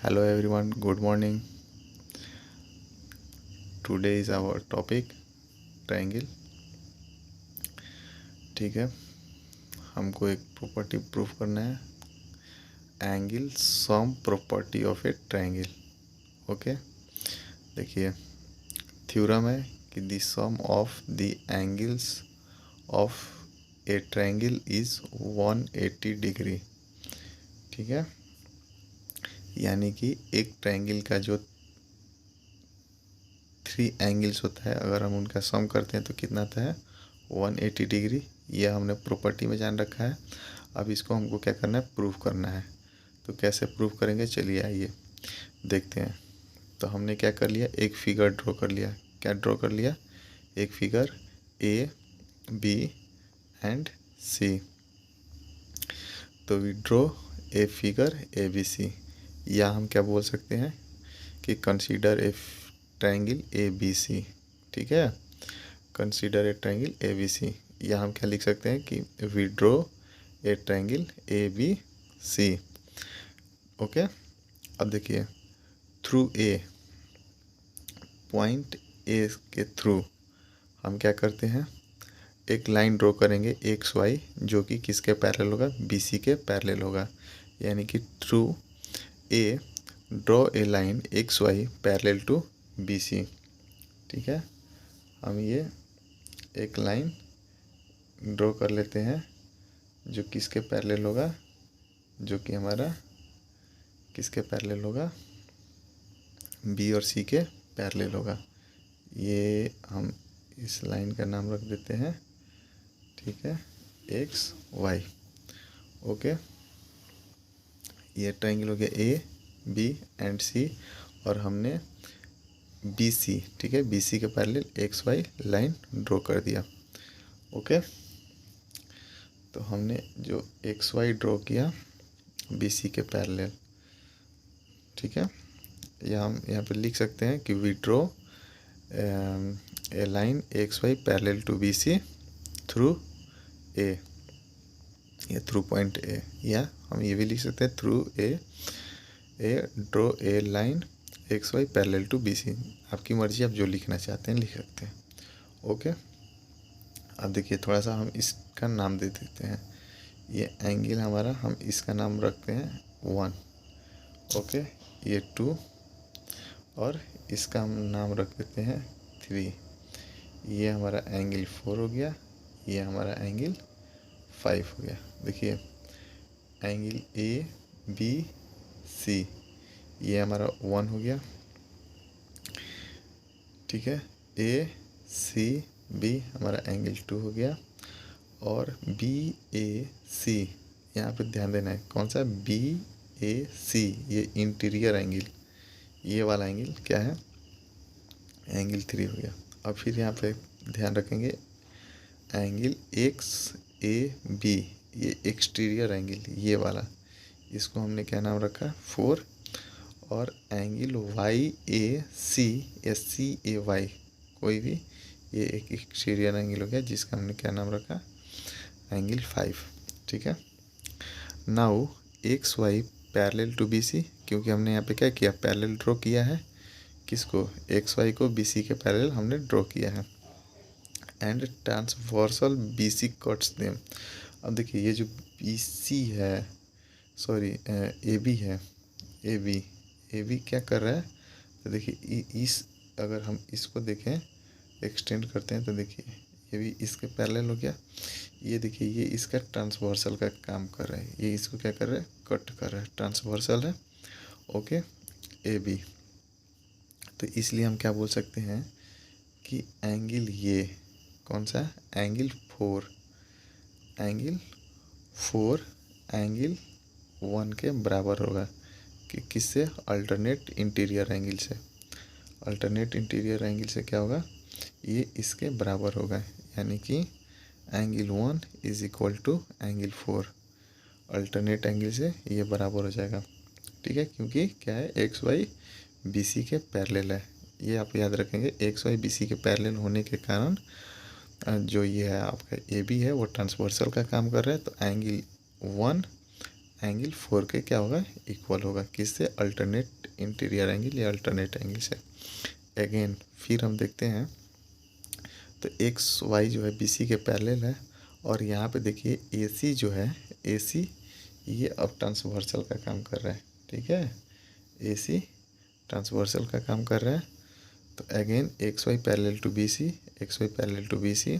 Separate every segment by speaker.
Speaker 1: Hello everyone, good morning. Today is our topic triangle. ठीक है, हमको एक प्रॉपर्टी प्रूफ करना है, angle sum property of a triangle. Okay, देखिए थ्योरम है कि the sum of the angles of a triangle is 180 degree. ठीक है, यानी कि एक ट्रायंगल का जो 3 एंगल्स होता है, अगर हम उनका सम करते हैं तो कितना आता है 180 डिग्री. यह हमने प्रॉपर्टी में जान रखा है. अब इसको हमको क्या करना है, प्रूफ करना है. तो कैसे प्रूफ करेंगे, चलिए आइए देखते हैं. तो हमने क्या कर लिया, एक फिगर ड्रॉ कर लिया. क्या ड्रॉ कर लिया, एक figure A B and C. तो we draw a figure A B C, या हम क्या बोल सकते हैं कि consider a triangle A B C. ठीक है, consider a triangle A B C, या हम क्या लिख सकते हैं कि we draw a triangle A B C. Okay, अब देखिए थ्रू ए, पॉइंट ए के थ्रू हम क्या करते हैं, एक लाइन ड्रॉ करेंगे एक्स वाई, जो कि किसके पैरेलल होगा, बी सी के पैरेलल होगा. यानी कि through A draw a line X Y parallel to B C. ठीक है, हम ये एक लाइन ड्रॉ कर लेते हैं जो किसके पैरेलल होगा, जो कि हमारा किसके पैरेलल होगा, बी और सी के पैरेलल होगा. ये हम इस लाइन का नाम रख देते हैं. ठीक है, एक्स वाई. ओके, ये ट्रायंगल हो गया ए बी एंड सी, और हमने बी सी, ठीक है, बी सी के parallel X Y line draw कर दिया. ओके, तो हमने जो एक्स वाई ड्रॉ किया बी सी के पैरेलल. ठीक है, या हम यहाँ पे लिख सकते हैं कि we draw a line X Y parallel to B C through A, या थ्रू पॉइंट ए, या हम ये भी लिख सकते हैं through A draw a line X Y parallel to B C. आपकी मर्जी, आप जो लिखना चाहते हैं लिख सकते हैं. ओके, अब देखिए थोड़ा सा हम इसका नाम दे देते हैं. ये एंगल हमारा, हम इसका नाम रखते हैं 1. ओके, ये 2, और इसका हम नाम रख देते हैं 3. ये हमारा एंगल 4 हो गया, ये हमारा एंगल 5 हो गया. देखिए एंगल ए बी सी, ये हमारा 1 हो गया. ठीक है, ए सी बी हमारा एंगल 2 हो गया, और बी ए सी, यहाँ पे ध्यान देना है कौन सा, बी ए सी, ये इंटीरियर एंगल, ये वाला एंगल क्या है, एंगल 3 हो गया. अब फिर यहाँ पे ध्यान रखेंगे एंगल एक्स ए बी, ये एक्सटीरियर एंगल, ये वाला, इसको हमने क्या नाम रखा 4. और एंगल वाई ए सी या सी ए वाई, कोई भी, ये एक एक्सटीरियर एंगल हो गया, जिसका हमने क्या नाम रखा एंगल 5. ठीक है, now X Y parallel to B C, क्योंकि हमने यहाँ पे क्या किया, पैरेलल ड्रॉ किया है किसको, एक्स वाई को बी सी के पैरेलल हमने ड्रॉ किया है. And transversal B C cuts them. अब देखिए ये जो बी सी है, सॉरी ए बी है, ए बी क्या कर रहा है, तो देखिए इस, अगर हम इसको देखें एक्सटेंड करते हैं तो देखिए ये भी इसके पैरेलल हो गया. ये देखिए ये इसका ट्रांसवर्सल का काम कर रहा है, ये इसको क्या कर रहा है, कट कर रहा है, ट्रांसवर्सल है. ओके, ए बी, तो इसलिए हम क्या बोल सकते हैं कि एंगल ये कौन सा, एंगल 4 एंगल 1 के बराबर होगा, कि किससे, अल्टरनेट इंटीरियर एंगल से. अल्टरनेट इंटीरियर एंगल से क्या होगा, ये इसके बराबर होगा. यानी कि angle 1 is equal to angle 4, alternate angle से ये बराबर हो जाएगा. ठीक है, क्योंकि क्या है, एक्स वाई बी सी के पैरेलल है. ये आप याद रखेंगे, एक्स वाई बी सी के पैरेलल होने के कारण जो ये है आपका ए बी है, वो ट्रांसवर्सल का काम कर रहा है. तो एंगल 1 एंगल 4 के क्या होगा, इक्वल होगा। किससे, अल्टरनेट इंटीरियर एंगल या अल्टरनेट एंगल से। अगेन फिर हम देखते हैं, तो एक्स वाई जो है BC के पैरेलल है, और यहाँ पे देखिए AC जो है, AC ये अब ट्रांसवर्सल का काम कर रहा है, ठीक है। AC ट्रांसवर्सल का काम कर रहा है। तो again XY parallel to BC, XY parallel to BC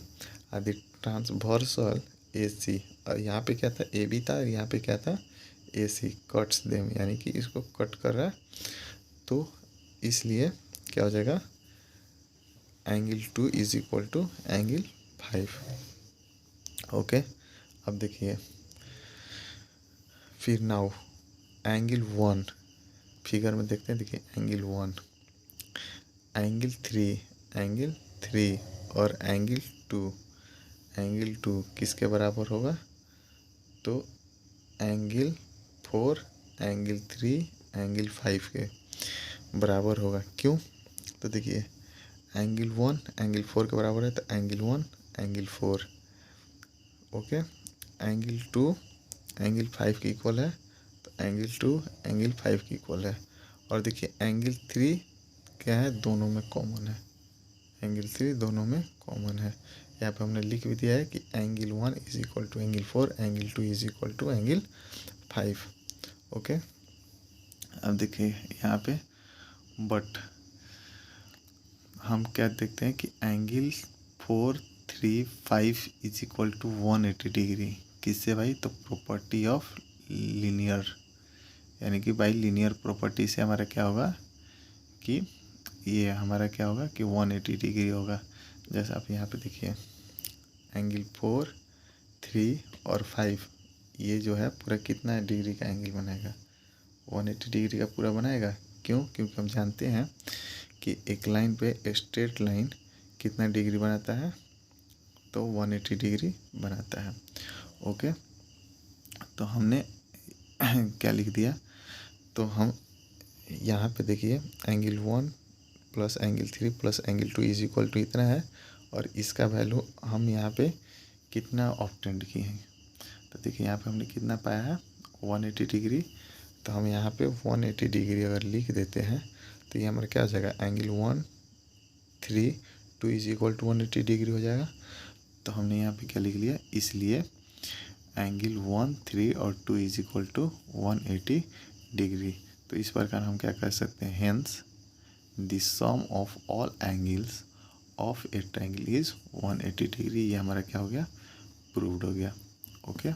Speaker 1: आदि ट्रांसवर्सल AC, और यहाँ पे क्या था, AB था, और यहाँ पे क्या था, AC कट्स देम, यानी कि इसको कट कर रहा है। तो इसलिए क्या हो जाएगा, angle 2 is equal to angle 5। Okay, अब देखिए फिर नाउ एंगल 1 फिगर में देखते हैं। देखिए एंगल 1, एंगल 3 और एंगल 2 किसके बराबर होगा, तो एंगल 4, एंगल 3, एंगल 5 के बराबर होगा। क्यों, तो देखिए एंगल 1 एंगल 4 के बराबर है, तो angle 1 angle 4, okay. Angle 2 angle 5 के इक्वल है, तो एंगल 2 एंगल 5 के इक्वल है। और देखिए एंगल 3 क्या है, दोनों में कॉमन है, एंगल 3 दोनों में कॉमन है। यहाँ पे हमने लिख भी दिया है कि angle 1 is equal to angle 4, angle 2 is equal to angle 5, okay. अब देखिए यहाँ पे बट हम क्या देखते हैं कि angle 4, 3, 5 is equal to 180 degree. किससे भाई, तो प्रॉपर्टी ऑफ लीनियर, यानी कि बाई लीनियर प्रॉपर्टी से हमारा क्या होगा कि ये हमारा क्या होगा कि 180 डिग्री होगा। जैसे आप यहाँ पे देखिए एंगल 4, 3 और 5 ये जो है पूरा कितना डिग्री का एंगल बनाएगा, 180 डिग्री का पूरा बनाएगा। क्यों, क्योंकि हम जानते हैं कि एक लाइन पे स्ट्रेट लाइन कितना डिग्री बनाता है, तो 180 डिग्री बनाता है, ओके। तो हमने क्या लिख दिया, तो हम यहाँ पे देखिए angle 1 plus angle 3 plus angle 2 is equal to इतना है, और इसका वैल्यू हम यहाँ पे कितना ऑब्टेंड किए हैं, तो देखिए यहाँ पे हमने कितना पाया है, 180 डिग्री। तो हम यहाँ पे 180 डिग्री अगर लिख देते हैं, तो ये हमारा क्या हो जाएगा, angle 1, 3, 2 is equal to 180 degree हो जाएगा। तो हमने यहाँ पे क्या लिख लिया, इसलिए एंगल 1, 3 और 2 इज इक्वल टू 180 डिग्री। तो इस प्रकार हम क्या कर सकते हैं, hence the sum of all angles of a triangle is 180 degree. ये हमारा क्या हो गया, प्रूव्ड हो गया, ओके।